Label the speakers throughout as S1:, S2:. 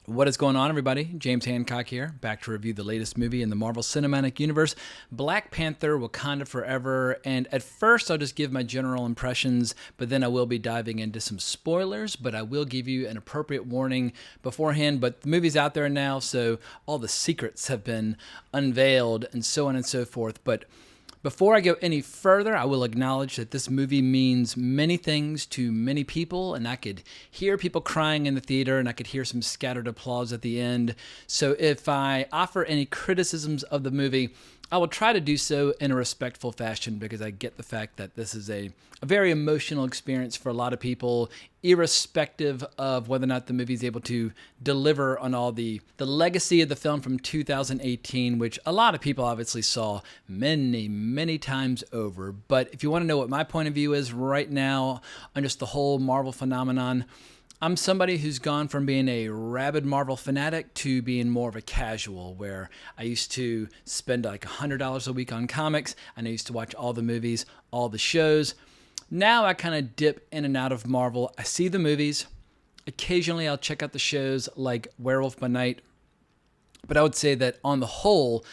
S1: What is going on, everybody? James Hancock here, back to review the latest movie in the Marvel Cinematic Universe, Black Panther: Wakanda Forever. And at first, I'll just give my general impressions, but then I will be diving into some spoilers, but I will give you an appropriate warning beforehand. But the movie's out there now, so all the secrets have been unveiled and so on and so forth. But before I go any further, I will acknowledge that this movie means many things to many people, and I could hear people crying in the theater, and I could hear some scattered applause at the end. So if I offer any criticisms of the movie, I will try to do so in a respectful fashion because I get the fact that this is a very emotional experience for a lot of people, irrespective of whether or not the movie is able to deliver on all the legacy of the film from 2018, which a lot of people obviously saw many, many times over. But if you want to know what my point of view is right now on just the whole Marvel phenomenon, I'm somebody who's gone from being a rabid Marvel fanatic to being more of a casual, where I used to spend like $100 a week on comics, and I used to watch all the movies, all the shows. Now I kind of dip in and out of Marvel. I see the movies. Occasionally I'll check out the shows like Werewolf by Night. But I would say that on the whole,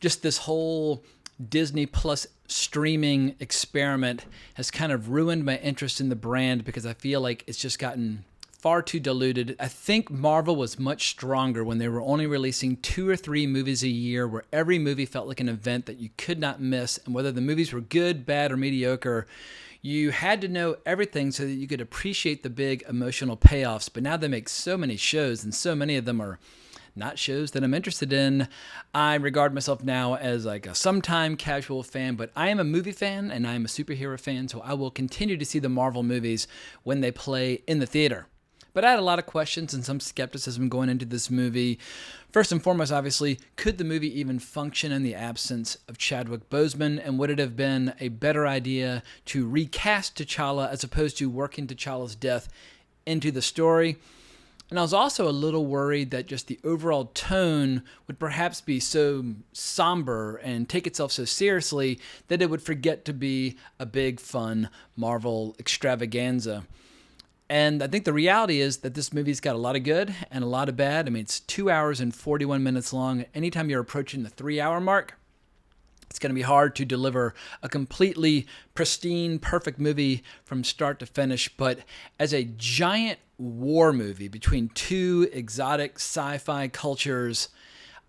S1: just this whole Disney Plus streaming experiment has kind of ruined my interest in the brand because I feel like it's just gotten far too diluted. I think Marvel was much stronger when they were only releasing 2 or 3 movies a year, where every movie felt like an event that you could not miss. And whether the movies were good, bad, or mediocre, you had to know everything so that you could appreciate the big emotional payoffs. But now they make so many shows, and so many of them are not shows that I'm interested in. I regard myself now as like a sometime casual fan, but I am a movie fan and I am a superhero fan, so I will continue to see the Marvel movies when they play in the theater. But I had a lot of questions and some skepticism going into this movie. First and foremost, obviously, could the movie even function in the absence of Chadwick Boseman? And would it have been a better idea to recast T'Challa as opposed to working T'Challa's death into the story? And I was also a little worried that just the overall tone would perhaps be so somber and take itself so seriously that it would forget to be a big, fun Marvel extravaganza. And I think the reality is that this movie's got a lot of good and a lot of bad. I mean, it's 2 hours and 41 minutes long. Anytime you're approaching the 3-hour mark, it's going to be hard to deliver a completely pristine, perfect movie from start to finish. But as a giant war movie between 2 exotic sci-fi cultures,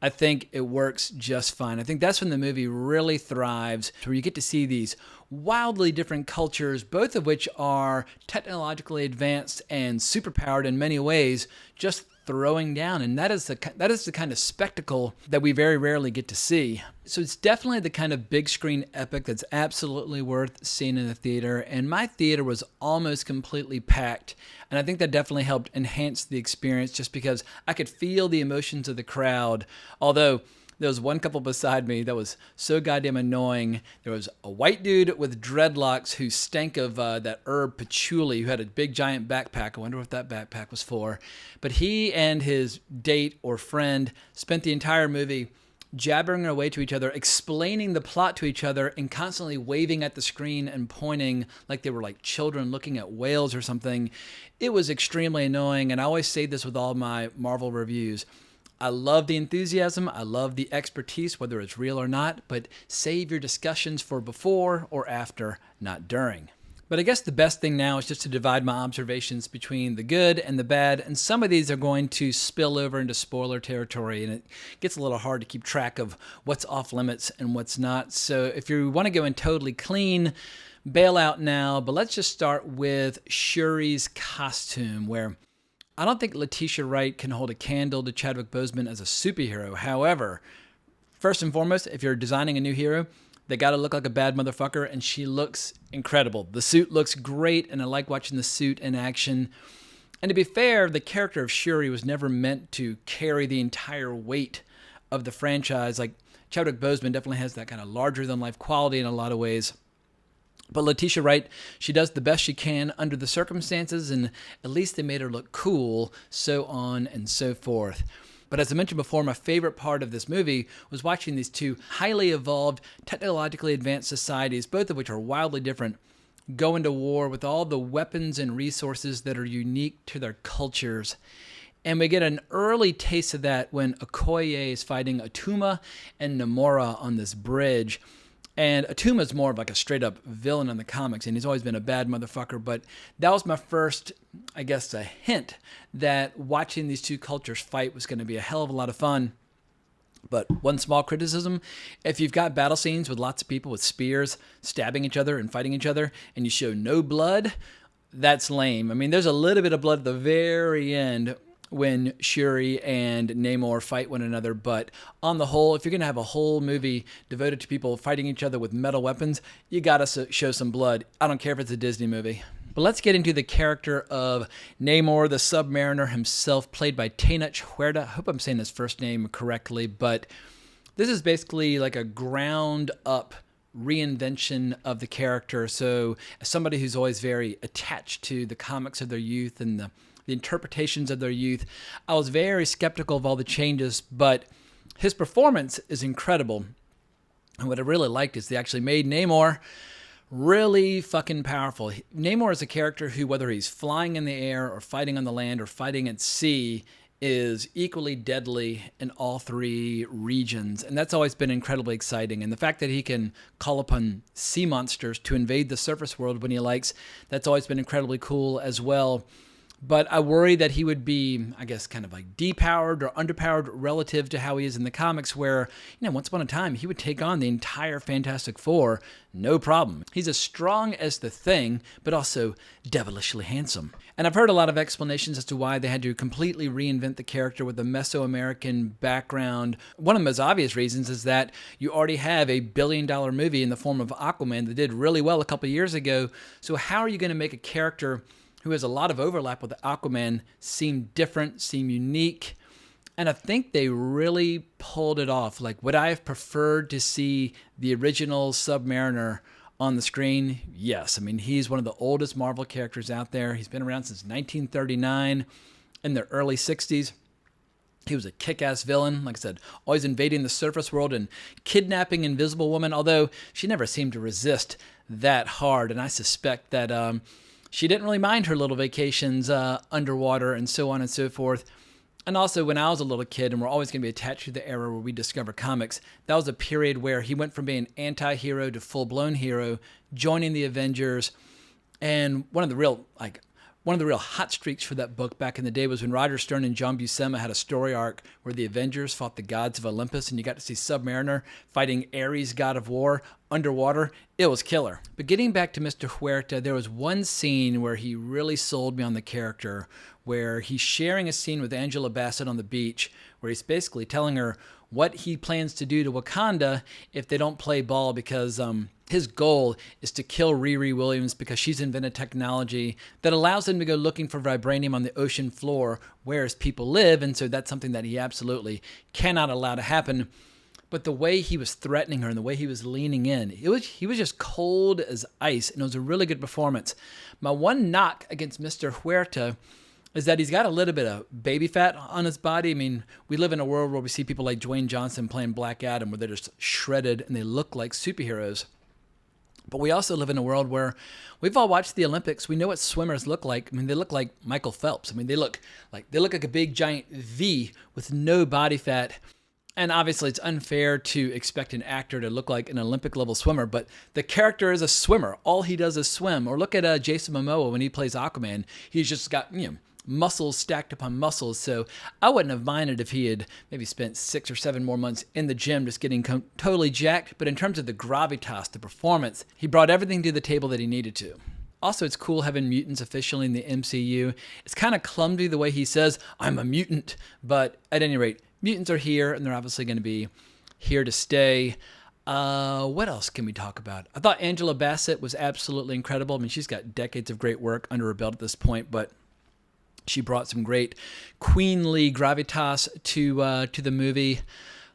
S1: I think it works just fine. I think that's when the movie really thrives, where you get to see these wildly different cultures, both of which are technologically advanced and superpowered in many ways, just throwing down. And that is the kind of spectacle that we very rarely get to see. So it's definitely the kind of big screen epic that's absolutely worth seeing in the theater. And my theater was almost completely packed. And I think that definitely helped enhance the experience just because I could feel the emotions of the crowd. Although there was one couple beside me that was so goddamn annoying. There was a white dude with dreadlocks who stank of that herb patchouli, who had a big giant backpack. I wonder what that backpack was for. But he and his date or friend spent the entire movie jabbering away to each other, explaining the plot to each other, and constantly waving at the screen and pointing like they were like children looking at whales or something. It was extremely annoying, and I always say this with all my Marvel reviews. I love the enthusiasm, I love the expertise, whether it's real or not, but save your discussions for before or after, not during. But I guess the best thing now is just to divide my observations between the good and the bad, and some of these are going to spill over into spoiler territory, and it gets a little hard to keep track of what's off limits and what's not. So if you want to go in totally clean, bail out now. But let's just start with Shuri's Costume, where I don't think Letitia Wright can hold a candle to Chadwick Boseman as a superhero. However, first and foremost, if you're designing a new hero, they got to look like a bad motherfucker, and she looks incredible. The suit looks great, and I like watching the suit in action. And to be fair, the character of Shuri was never meant to carry the entire weight of the franchise. Like, Chadwick Boseman definitely has that kind of larger-than-life quality in a lot of ways. But Letitia Wright, she does the best she can under the circumstances, and at least they made her look cool, so on and so forth. But as I mentioned before, my favorite part of this movie was watching these 2 highly evolved, technologically advanced societies, both of which are wildly different, go into war with all the weapons and resources that are unique to their cultures. And we get an early taste of that when Okoye is fighting Atuma and Namora on this bridge. And Atuma's more of like a straight up villain in the comics, and he's always been a bad motherfucker. But that was my first, I guess, a hint that watching these two cultures fight was going to be a hell of a lot of fun. But one small criticism, if you've got battle scenes with lots of people with spears stabbing each other and fighting each other, and you show no blood, that's lame. I mean, there's a little bit of blood at the very end when Shuri and Namor fight one another, but on the whole, if you're going to have a whole movie devoted to people fighting each other with metal weapons, you got to show some blood. I don't care if it's a Disney movie. But let's get into the character of Namor, the Submariner himself, played by Tenoch Huerta. I hope I'm saying his first name correctly, but this is basically like a ground-up reinvention of the character. So as somebody who's always very attached to the comics of their youth and the interpretations of their youth, I was very skeptical of all the changes, but his performance is incredible. And what I really liked is they actually made Namor really fucking powerful. Namor is a character who, whether he's flying in the air or fighting on the land or fighting at sea, is equally deadly in all three regions. And that's always been incredibly exciting. And the fact that he can call upon sea monsters to invade the surface world when he likes, that's always been incredibly cool as well. But I worry that he would be, I guess, kind of like depowered or underpowered relative to how he is in the comics, where, once upon a time, he would take on the entire Fantastic Four, no problem. He's as strong as the Thing, but also devilishly handsome. And I've heard a lot of explanations as to why they had to completely reinvent the character with a Mesoamerican background. One of the most obvious reasons is that you already have a billion-dollar movie in the form of Aquaman that did really well a couple of years ago. So how are you going to make a character who has a lot of overlap with Aquaman seem different, seem unique? And I think they really pulled it off. Like, would I have preferred to see the original Submariner on the screen? Yes. I mean, he's one of the oldest Marvel characters out there. He's been around since 1939, in the early 60s. He was a kick-ass villain, like I said, always invading the surface world and kidnapping Invisible Woman, although she never seemed to resist that hard. And I suspect that she didn't really mind her little vacations underwater and so on and so forth. And also, when I was a little kid, and we're always going to be attached to the era where we discover comics, that was a period where he went from being anti-hero to full-blown hero, joining the Avengers. And one of the real hot streaks for that book back in the day was when Roger Stern and John Buscema had a story arc where the Avengers fought the gods of Olympus, and you got to see Submariner fighting Ares, god of war, underwater. It was killer. But getting back to Mr. Huerta, there was one scene where he really sold me on the character, where he's sharing a scene with Angela Bassett on the beach, where he's basically telling her what he plans to do to Wakanda if they don't play ball, because his goal is to kill Riri Williams because she's invented technology that allows him to go looking for vibranium on the ocean floor where his people live, and so that's something that he absolutely cannot allow to happen. But the way he was threatening her and the way he was leaning in, he was just cold as ice, and it was a really good performance. My one knock against Mr. Huerta is that he's got a little bit of baby fat on his body. I mean, we live in a world where we see people like Dwayne Johnson playing Black Adam, where they're just shredded and they look like superheroes. But we also live in a world where we've all watched the Olympics. We know what swimmers look like. I mean, they look like Michael Phelps. I mean, they look like a big giant V with no body fat. And obviously, it's unfair to expect an actor to look like an Olympic-level swimmer, but the character is a swimmer. All he does is swim. Or look at Jason Momoa when he plays Aquaman. He's just got, muscles stacked upon muscles. So I wouldn't have minded if he had maybe spent 6 or 7 more months in the gym just getting totally jacked. But in terms of the gravitas, the performance, he brought everything to the table that he needed to. Also, it's cool having mutants officially in the MCU. It's kind of clumsy the way he says, "I'm a mutant." But at any rate, mutants are here, and they're obviously going to be here to stay. What else can we talk about? I thought Angela Bassett was absolutely incredible. I mean, she's got decades of great work under her belt at this point, but she brought some great queenly gravitas to the movie.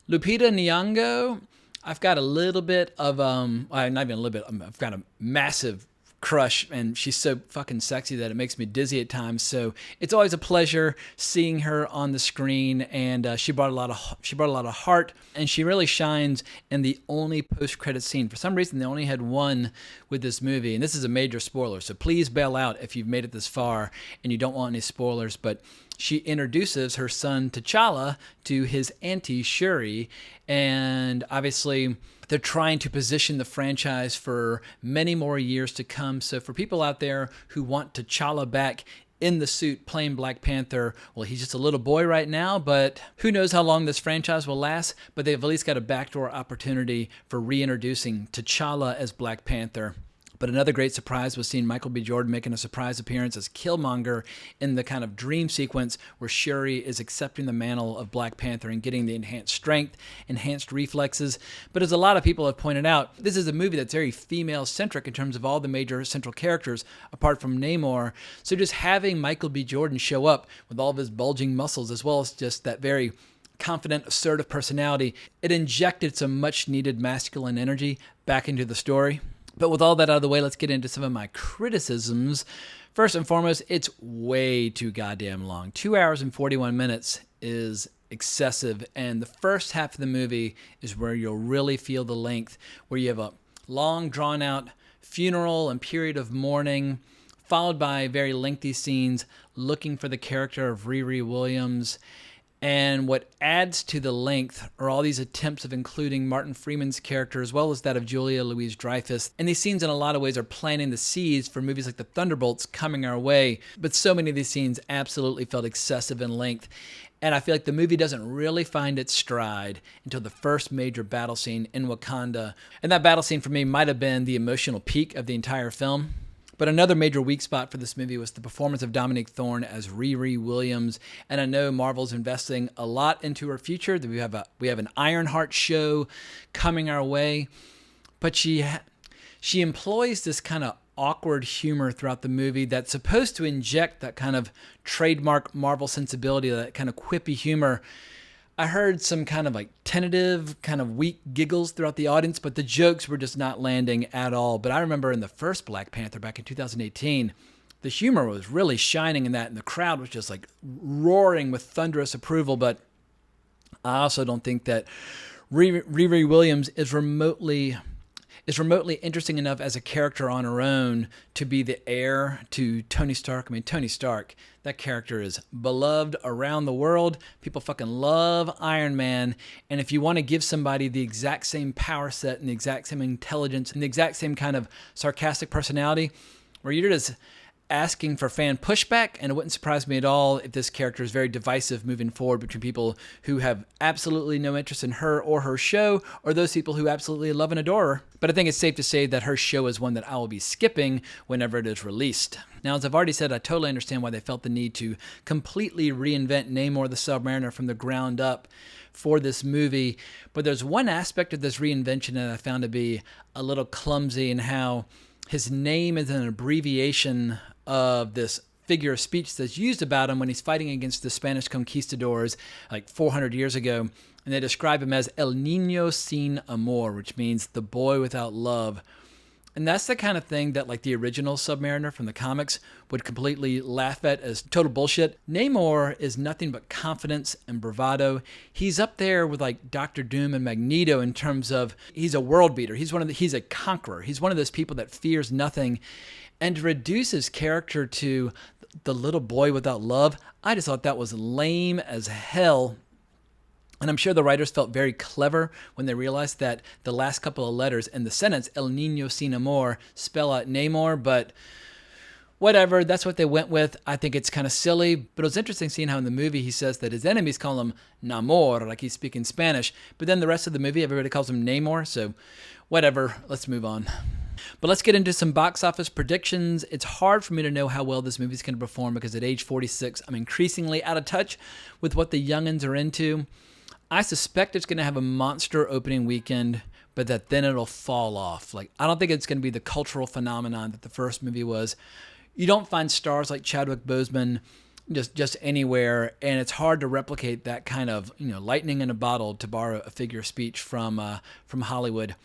S1: Lupita Nyong'o, I've got a little bit of not even a little bit. I've got a massive crush, and she's so fucking sexy that it makes me dizzy at times. So it's always a pleasure seeing her on the screen, and she brought a lot of heart, and she really shines in the only post-credit scene. For some reason, they only had one with this movie, and this is a major spoiler. So please bail out if you've made it this far and you don't want any spoilers. But she introduces her son T'Challa to his auntie Shuri, and obviously they're trying to position the franchise for many more years to come. So for people out there who want T'Challa back in the suit playing Black Panther, well, he's just a little boy right now, but who knows how long this franchise will last, but they've at least got a backdoor opportunity for reintroducing T'Challa as Black Panther. But another great surprise was seeing Michael B. Jordan making a surprise appearance as Killmonger in the kind of dream sequence where Shuri is accepting the mantle of Black Panther and getting the enhanced strength, enhanced reflexes. But as a lot of people have pointed out, this is a movie that's very female-centric in terms of all the major central characters, apart from Namor. So just having Michael B. Jordan show up with all of his bulging muscles, as well as just that very confident, assertive personality, it injected some much-needed masculine energy back into the story. But with all that out of the way, let's get into some of my criticisms. First and foremost, it's way too goddamn long. 2 hours and 41 minutes is excessive, and the first half of the movie is where you'll really feel the length, where you have a long, drawn-out funeral and period of mourning, followed by very lengthy scenes looking for the character of Riri Williams. And what adds to the length are all these attempts of including Martin Freeman's character as well as that of Julia Louis-Dreyfus. And these scenes in a lot of ways are planting the seeds for movies like The Thunderbolts coming our way. But so many of these scenes absolutely felt excessive in length. And I feel like the movie doesn't really find its stride until the first major battle scene in Wakanda. And that battle scene for me might have been the emotional peak of the entire film. But another major weak spot for this movie was the performance of Dominique Thorne as Riri Williams. And I know Marvel's investing a lot into her future. We have an Ironheart show coming our way. But she employs this kind of awkward humor throughout the movie that's supposed to inject that kind of trademark Marvel sensibility, that kind of quippy humor. I heard some kind of like tentative, kind of weak giggles throughout the audience, but the jokes were just not landing at all. But I remember in the first Black Panther back in 2018, the humor was really shining in that, and the crowd was just like roaring with thunderous approval. But I also don't think that Riri Williams is remotely interesting enough as a character on her own to be the heir to Tony Stark. I mean, Tony Stark, that character is beloved around the world. People fucking love Iron Man. And if you want to give somebody the exact same power set and the exact same intelligence and the exact same kind of sarcastic personality, where you're just asking for fan pushback, and it wouldn't surprise me at all if this character is very divisive moving forward between people who have absolutely no interest in her or her show, or those people who absolutely love and adore her. But I think it's safe to say that her show is one that I will be skipping whenever it is released. Now, as I've already said, I totally understand why they felt the need to completely reinvent Namor the Submariner from the ground up for this movie. But there's one aspect of this reinvention that I found to be a little clumsy, in how his name is an abbreviation of this figure of speech that's used about him when he's fighting against the Spanish conquistadors like 400 years ago. And they describe him as El Niño Sin Amor, which means the boy without love. And that's the kind of thing that like the original Submariner from the comics would completely laugh at as total bullshit. Namor is nothing but confidence and bravado. He's up there with like Doctor Doom and Magneto in terms of he's a world beater. He's a conqueror. He's one of those people that fears nothing. And to reduce his character to the little boy without love, I just thought that was lame as hell. And I'm sure the writers felt very clever when they realized that the last couple of letters in the sentence, El Niño Sin Amor, spell out Namor, but whatever, that's what they went with. I think it's kind of silly, but it was interesting seeing how in the movie he says that his enemies call him Namor, like he's speaking Spanish, but then the rest of the movie, everybody calls him Namor, so whatever, let's move on. But let's get into some box office predictions. It's hard for me to know how well this movie's going to perform because at age 46, I'm increasingly out of touch with what the youngins are into. I suspect it's going to have a monster opening weekend, but that then it'll fall off. Like, I don't think it's going to be the cultural phenomenon that the first movie was. You don't find stars like Chadwick Boseman just anywhere, and it's hard to replicate that kind of, lightning in a bottle, to borrow a figure of speech from Hollywood.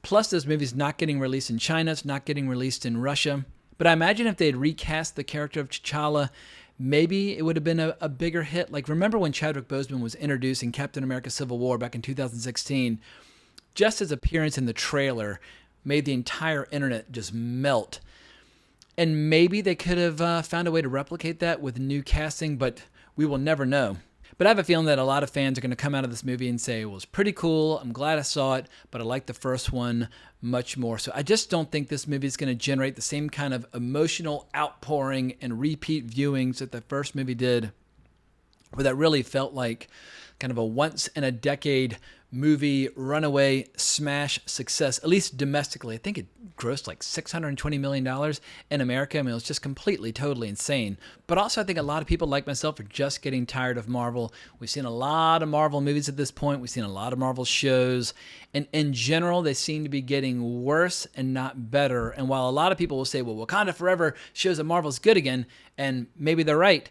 S1: Plus, this movie's not getting released in China. It's not getting released in Russia. But I imagine if they had recast the character of T'Challa, maybe it would have been a bigger hit. Like, remember when Chadwick Boseman was introduced in Captain America Civil War back in 2016? Just his appearance in the trailer made the entire internet just melt. And maybe they could have found a way to replicate that with new casting, but we will never know. But I have a feeling that a lot of fans are going to come out of this movie and say, well, it was pretty cool. I'm glad I saw it, but I like the first one much more. So I just don't think this movie is going to generate the same kind of emotional outpouring and repeat viewings that the first movie did, where that really felt like kind of a once-in-a-decade movie runaway smash success, at least domestically. I think it grossed like $620 million in America. I mean, it was just completely, totally insane. But also, I think a lot of people like myself are just getting tired of Marvel. We've seen a lot of Marvel movies at this point. We've seen a lot of Marvel shows. And in general, they seem to be getting worse and not better. And while a lot of people will say, well, Wakanda Forever shows that Marvel's good again, and maybe they're right.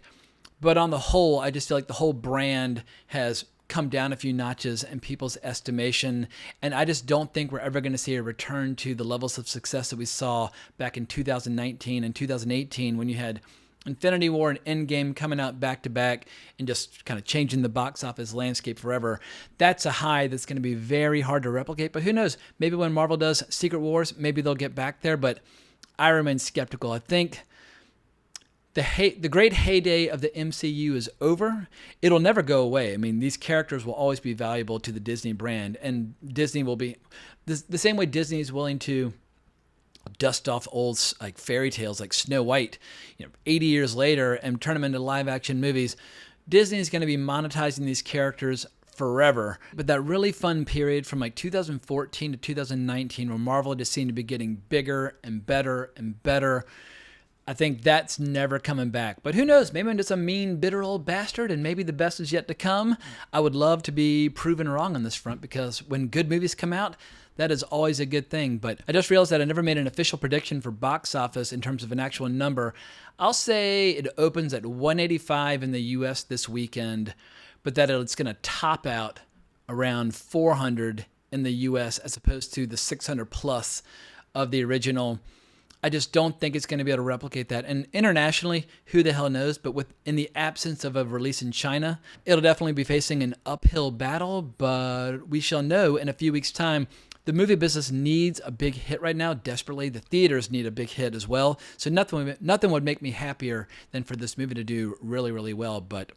S1: But on the whole, I just feel like the whole brand has come down a few notches in people's estimation. And I just don't think we're ever going to see a return to the levels of success that we saw back in 2019 and 2018 when you had Infinity War and Endgame coming out back to back and just kind of changing the box office landscape forever. That's a high that's going to be very hard to replicate. But who knows? Maybe when Marvel does Secret Wars, maybe they'll get back there. But I remain skeptical. I think the great heyday of the MCU is over. It'll never go away. I mean, these characters will always be valuable to the Disney brand, and Disney will be the same way Disney is willing to dust off old like fairy tales like Snow White, 80 years later and turn them into live action movies. Disney is going to be monetizing these characters forever. But that really fun period from like 2014 to 2019 where Marvel just seemed to be getting bigger and better and better, I think that's never coming back. But who knows? Maybe I'm just a mean, bitter old bastard, and maybe the best is yet to come. I would love to be proven wrong on this front, because when good movies come out, that is always a good thing. But I just realized that I never made an official prediction for box office in terms of an actual number. I'll say it opens at 185 in the U.S. this weekend, but that it's going to top out around 400 in the U.S. as opposed to the 600 plus of the original. I just don't think it's going to be able to replicate that. And internationally, who the hell knows? But in the absence of a release in China, it'll definitely be facing an uphill battle. But we shall know in a few weeks' time. The movie business needs a big hit right now, desperately. The theaters need a big hit as well. So nothing would make me happier than for this movie to do really, really well. But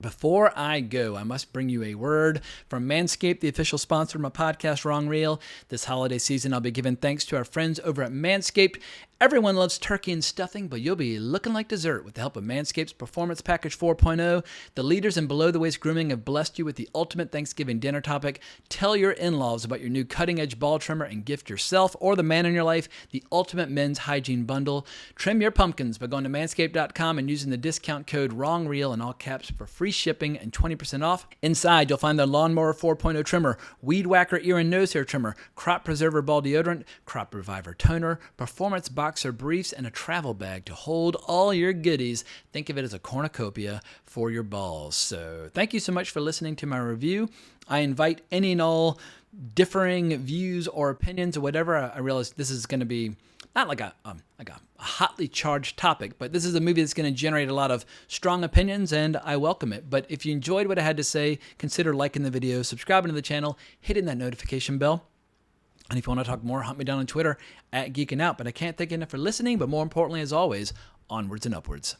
S1: before I go, I must bring you a word from Manscaped, the official sponsor of my podcast, Wrong Reel. This holiday season, I'll be giving thanks to our friends over at Manscaped. Everyone loves turkey and stuffing, but you'll be looking like dessert with the help of Manscaped's Performance Package 4.0. The leaders in below-the-waist grooming have blessed you with the ultimate Thanksgiving dinner topic. Tell your in-laws about your new cutting-edge ball trimmer and gift yourself or the man in your life the ultimate men's hygiene bundle. Trim your pumpkins by going to manscaped.com and using the discount code WRONGREEL in all caps for free shipping and 20% off. Inside, you'll find the Lawnmower 4.0 trimmer, Weed Whacker ear and nose hair trimmer, Crop Preserver ball deodorant, Crop Reviver toner, Performance boxer briefs, and a travel bag to hold all your goodies. Think of it as a cornucopia for your balls. So thank you so much for listening to my review. I invite any and all differing views or opinions or whatever. I realize this is going to be not like a hotly charged topic, but this is a movie that's going to generate a lot of strong opinions, and I welcome it. But if you enjoyed what I had to say, consider liking the video, subscribing to the channel, hitting that notification bell. And if you want to talk more, hunt me down on Twitter at Geeking Out. But I can't thank you enough for listening, but more importantly, as always, onwards and upwards.